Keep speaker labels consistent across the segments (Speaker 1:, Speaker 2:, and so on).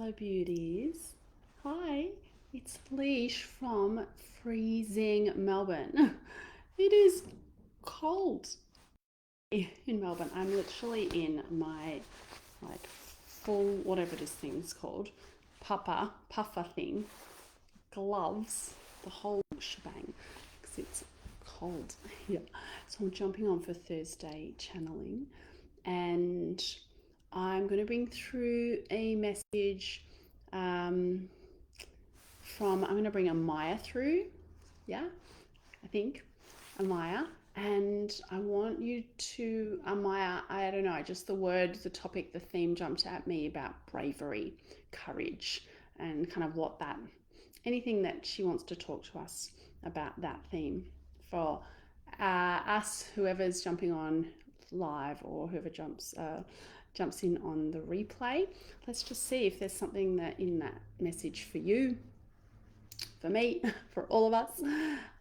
Speaker 1: Hello, beauties. Hi, it's Leash from freezing Melbourne. It is cold in Melbourne. I'm literally in my full whatever this thing's called, puffer thing, gloves, the whole shebang because it's cold here. So I'm jumping on for Thursday channeling, and I'm going to bring through a message um, I'm going to bring Amaya through. Yeah, I think Amaya. And I want you to, Amaya, I don't know, just the word, the topic, the theme jumped at me about bravery, courage, and kind of anything that she wants to talk to us about that theme for us, whoever's jumping on live or whoever jumps in on the replay. Let's just see if there's something that in that message for you, for me, for all of us.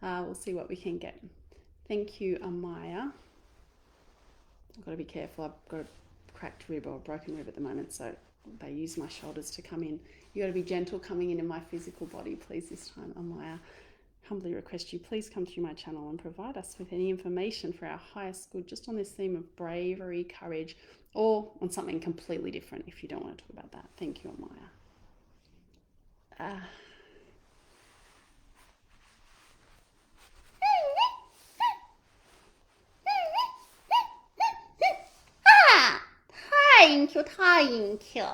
Speaker 1: We'll see what we can get. Thank you, Amaya. I've got to be careful. I've got a cracked rib or a broken rib at the moment, so they use my shoulders to come in. You got to be gentle coming in my physical body, please, this time, Amaya. Humbly request you please come through my channel and provide us with any information for our highest good, just on this theme of bravery, courage, or on something completely different if you don't want to talk about that. Thank you, Amaya. Thank you, thank you.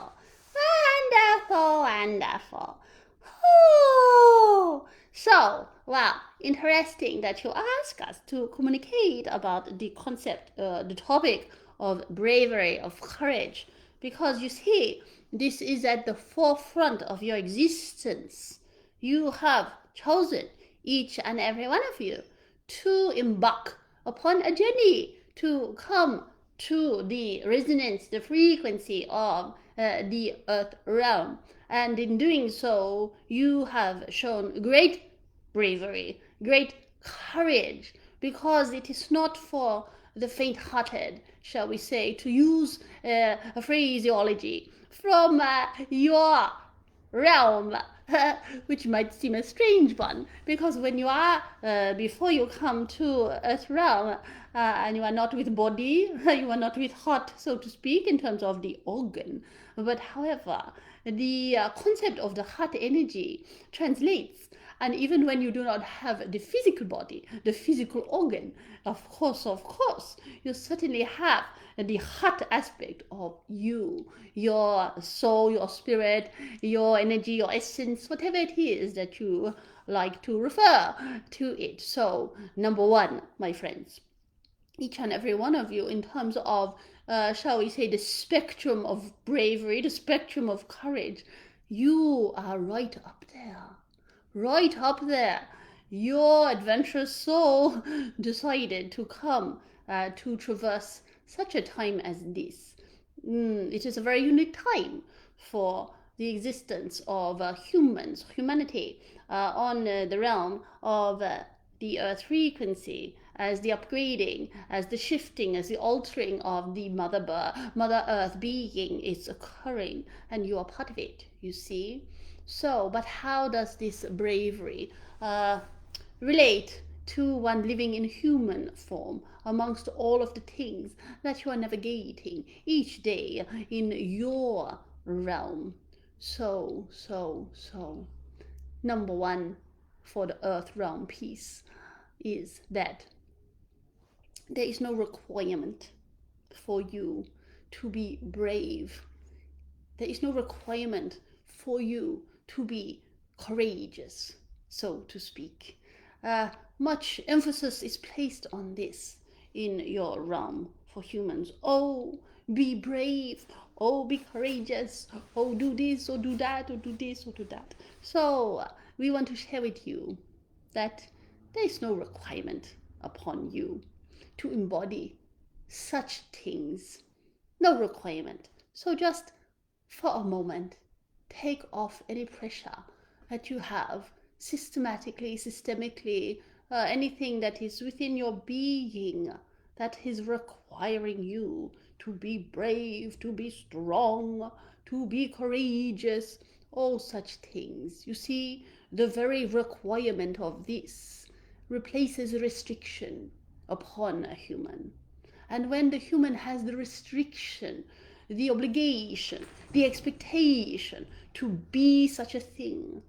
Speaker 1: Wonderful, wonderful. Oh, so, well, interesting that you ask us to communicate about the concept, the topic of bravery, of courage, because you see, this is at the forefront of your existence. You have chosen, each and every one of you, to embark upon a journey to come to the resonance, the frequency of the earth realm. And in doing so, you have shown great bravery, great courage, because it is not for the faint-hearted, shall we say, to use a phraseology from your realm, which might seem a strange one, because when you are, before you come to Earth realm, and you are not with body, you are not with heart, so to speak, in terms of the organ. But however, the concept of the heart energy translates. And even when you do not have the physical body, the physical organ, of course, you certainly have the heart aspect of you, your soul, your spirit, your energy, your essence, whatever it is that you like to refer to it. So, number one, my friends, each and every one of you, in terms of, shall we say, the spectrum of bravery, the spectrum of courage, you are right up there. Right up there. Your adventurous soul decided to come to traverse such a time as this. It is a very unique time for the existence of humanity on the realm of the earth frequency, as the upgrading, as the shifting, as the altering of the Mother Earth being is occurring, and you are part of it, you see. So, but how does this bravery relate to one living in human form amongst all of the things that you are navigating each day in your realm? So, number one for the earth realm piece is that there is no requirement for you to be brave. There is no requirement for you to be courageous, so to speak. Much emphasis is placed on this in your realm for humans. Oh, be brave. Oh, be courageous. Oh, do this or do that or do this or do that. So, we want to share with you that there is no requirement upon you to embody such things. No requirement. So, just for a moment, take off any pressure that you have systemically, anything that is within your being that is requiring you to be brave, to be strong, to be courageous, all such things. You see, the very requirement of this replaces restriction upon a human. And when the human has the restriction, the obligation, the expectation to be such a thing,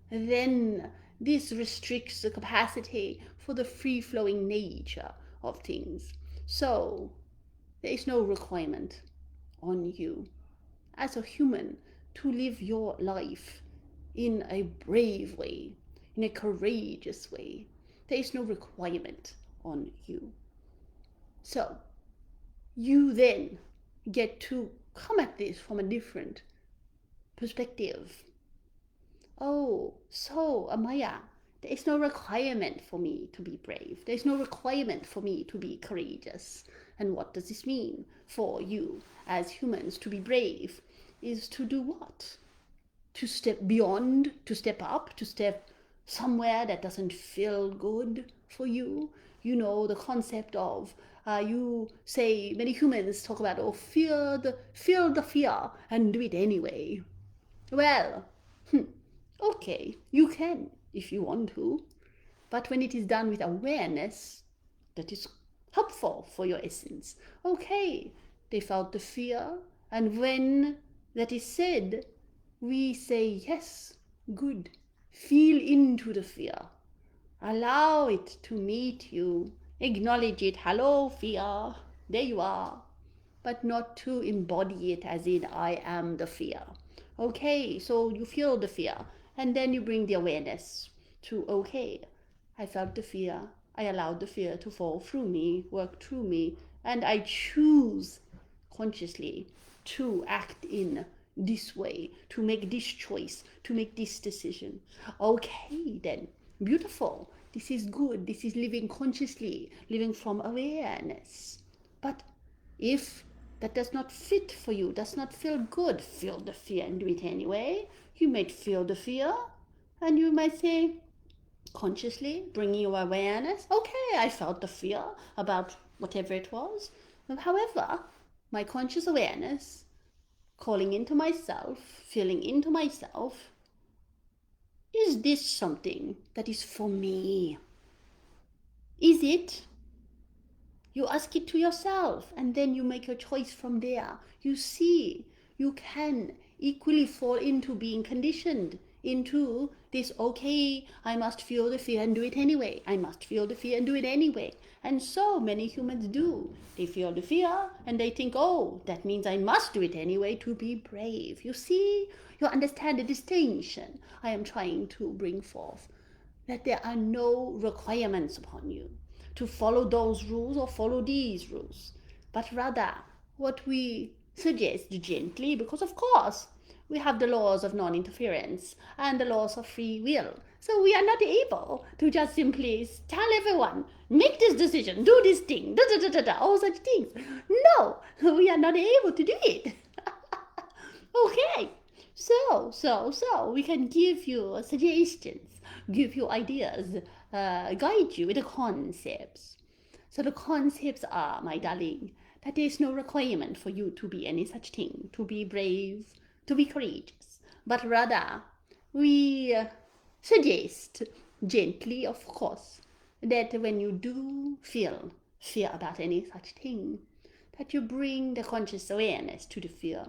Speaker 1: then this restricts the capacity for the free-flowing nature of things. So there is no requirement on you as a human to live your life in a brave way, in a courageous way. There is no requirement on you. So you then get to come at this from a different perspective. Oh, so Amaya, there is no requirement for me to be brave. There is no requirement for me to be courageous. And what does this mean for you as humans? To be brave is to do what? To step beyond, to step up, to step somewhere that doesn't feel good for you. You know, the concept of you say, many humans talk about, oh, feel the fear and do it anyway. Well, okay, you can if you want to, but when it is done with awareness, that is helpful for your essence. Okay, they felt the fear, and when that is said, we say, yes, good. Feel into the fear. Allow it to meet you. Acknowledge it. Hello, fear. There you are. But not to embody it as in, I am the fear. Okay, so you feel the fear. And then you bring the awareness to, okay, I felt the fear. I allowed the fear to fall through me, work through me. And I choose consciously to act in this way, to make this choice, to make this decision. Okay, then, beautiful. This is good. This is living consciously, living from awareness. But if that does not fit for you, does not feel good, feel the fear and do it anyway. You might feel the fear, and you might say, consciously, bringing your awareness, okay, I felt the fear about whatever it was. However, my conscious awareness, calling into myself, feeling into myself, is this something that is for me? Is it? You ask it to yourself, and then you make your choice from there. You see, you can equally fall into being conditioned into this, okay, I must feel the fear and do it anyway. I must feel the fear and do it anyway. And so many humans do. They feel the fear and they think, oh, that means I must do it anyway to be brave. You see, you understand the distinction I am trying to bring forth. That there are no requirements upon you to follow those rules or follow these rules, but rather what we suggest gently, because of course we have the laws of non-interference and the laws of free will. So we are not able to just simply tell everyone, make this decision, do this thing, da da da da da, all such things. No, we are not able to do it. Okay, so we can give you suggestions, give you ideas, guide you with the concepts. So the concepts are, my darling, that there is no requirement for you to be any such thing, to be brave, to be courageous, but rather we suggest gently, of course, that when you do feel fear about any such thing, that you bring the conscious awareness to the fear.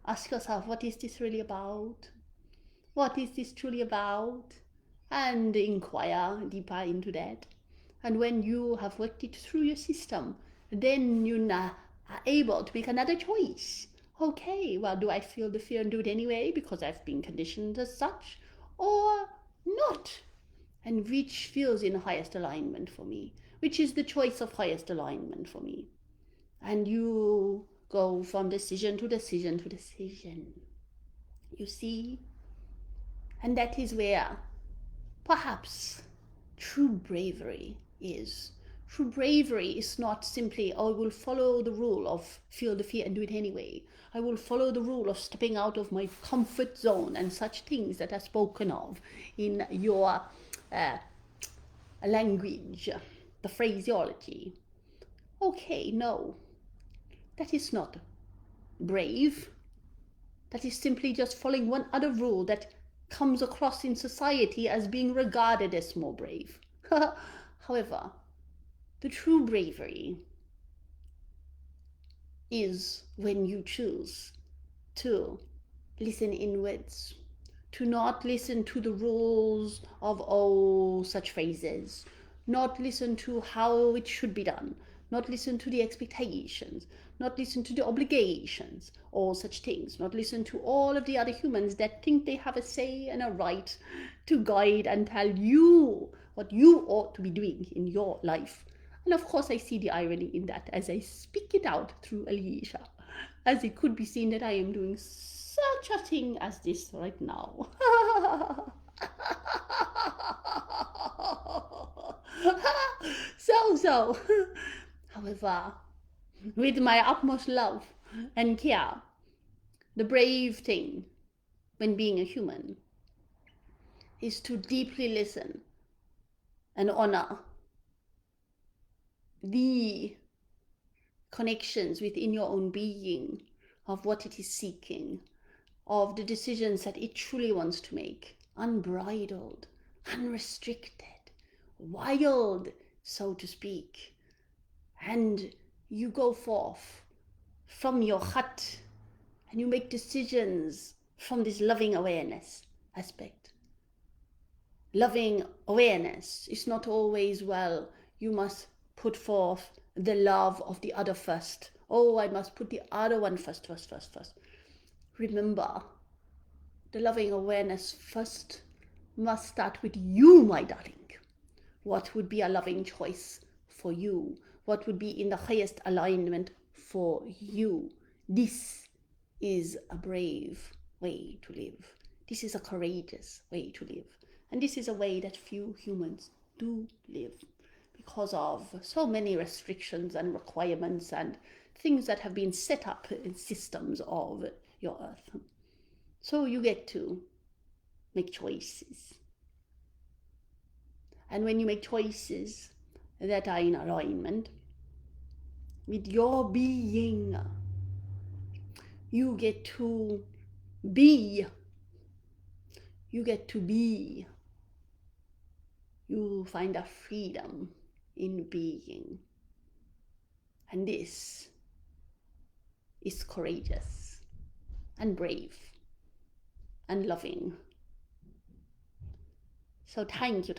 Speaker 1: Ask yourself, what is this really about? What is this truly about? And inquire deeper into that. And when you have worked it through your system, then you are able to make another choice. Okay, well, do I feel the fear and do it anyway because I've been conditioned as such, or not? And which feels in highest alignment for me? Which is the choice of highest alignment for me? And you go from decision to decision to decision. You see? And that is where perhaps true bravery is. True bravery is not simply, oh, I will follow the rule of feel the fear and do it anyway. I will follow the rule of stepping out of my comfort zone and such things that are spoken of in your language, the phraseology. Okay, no, that is not brave. that is simply just following one other rule that comes across in society as being regarded as more brave. However, the true bravery is when you choose to listen inwards, to not listen to the rules of such phrases, not listen to how it should be done, not listen to the expectations, not listen to the obligations, all such things, not listen to all of the other humans that think they have a say and a right to guide and tell you what you ought to be doing in your life. And of course, I see the irony in that as I speak it out through Alicia, as it could be seen that I am doing such a thing as this right now. So, however, with my utmost love and care, the brave thing when being a human is to deeply listen and honor the connections within your own being of what it is seeking, of the decisions that it truly wants to make, unbridled, unrestricted, wild, so to speak. And you go forth from your hut and you make decisions from this loving awareness aspect. Loving awareness is not always, well, you must put forth the love of the other first. Oh, I must put the other one first. Remember, the loving awareness first must start with you, my darling. What would be a loving choice for you? What would be in the highest alignment for you? This is a brave way to live. This is a courageous way to live. And this is a way that few humans do live because of so many restrictions and requirements and things that have been set up in systems of your earth. So you get to make choices. And when you make choices that are in alignment with your being, you get to be. You get to be. You find a freedom in being. And this is courageous and brave and loving. So thank you.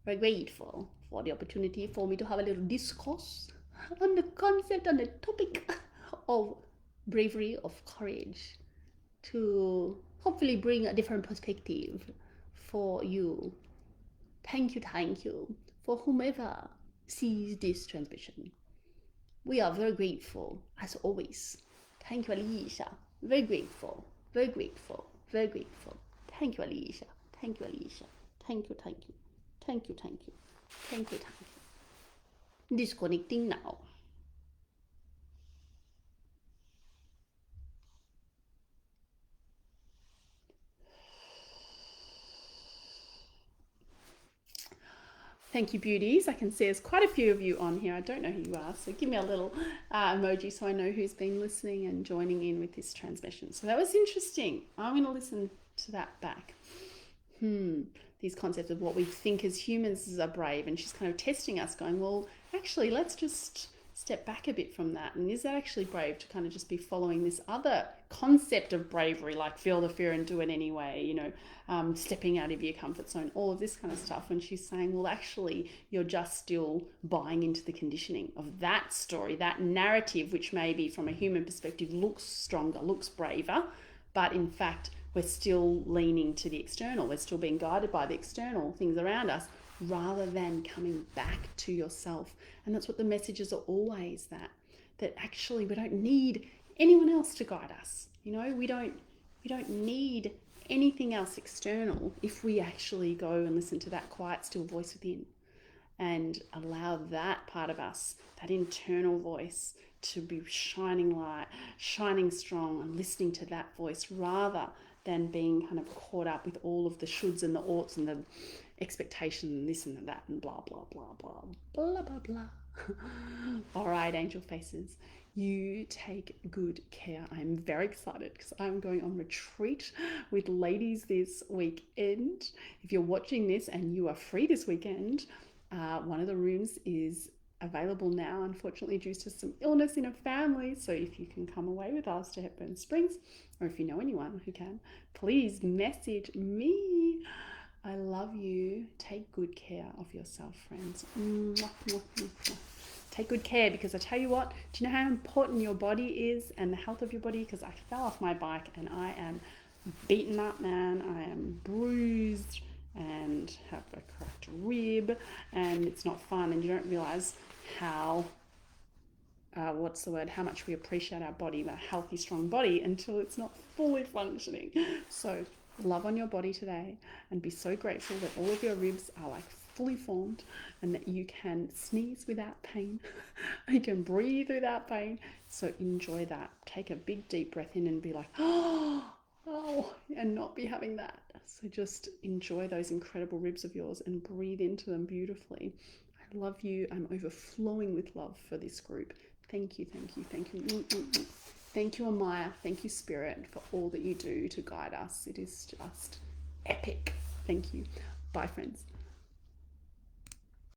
Speaker 1: Very grateful for the opportunity for me to have a little discourse on the concept, on the topic of bravery, of courage, to hopefully bring a different perspective for you. Thank you for whomever sees this transmission. We are very grateful, as always. Thank you, Alicia. Very grateful. Thank you, Alicia. Thank you. Disconnecting now. Thank you, beauties. I can see there's quite a few of you on here. I don't know who you are, so give me a little emoji so I know who's been listening and joining in with this transmission. So that was interesting. I'm going to listen to that back. These concepts of what we think as humans are brave, and she's kind of testing us, going, well, actually, let's just step back a bit from that. And is that actually brave to kind of just be following this other concept of bravery, like feel the fear and do it anyway, stepping out of your comfort zone, all of this kind of stuff. And she's saying, well, actually, you're just still buying into the conditioning of that story, that narrative, which maybe from a human perspective looks stronger, looks braver, but in fact, we're still leaning to the external. We're still being guided by the external things around us rather than coming back to yourself. And that's what the messages are always, that actually we don't need anyone else to guide us. We don't need anything else external if we actually go and listen to that quiet, still voice within and allow that part of us, that internal voice, to be shining light, shining strong, and listening to that voice rather than being kind of caught up with all of the shoulds and the oughts and the expectation and this and that and blah, blah, blah, blah, blah, blah, blah. All right, angel faces. You take good care. I'm very excited because I'm going on retreat with ladies this weekend. If you're watching this and you are free this weekend, one of the rooms is available now, unfortunately, due to some illness in a family. So if you can come away with us to Hepburn Springs, or if you know anyone who can, please message me. I love you. Take good care of yourself, friends. Mwah, mwah, mwah, mwah. Take good care, because I tell you what, do you know how important your body is and the health of your body? Because I fell off my bike and I am beaten up, man. I am bruised and have a cracked rib, and it's not fun, and you don't realize how how much we appreciate our body, that healthy, strong body, until it's not fully functioning. So love on your body today and be so grateful that all of your ribs are like fully formed and that you can sneeze without pain. You can breathe without pain. So enjoy that. Take a big deep breath in and be like, oh, and not be having that. So just enjoy those incredible ribs of yours and breathe into them beautifully. I love you. I'm overflowing with love for this group. Thank you, thank you, thank you. Thank you, Amaya. Thank you, Spirit, for all that you do to guide us. It is just epic. Thank you. Bye, friends.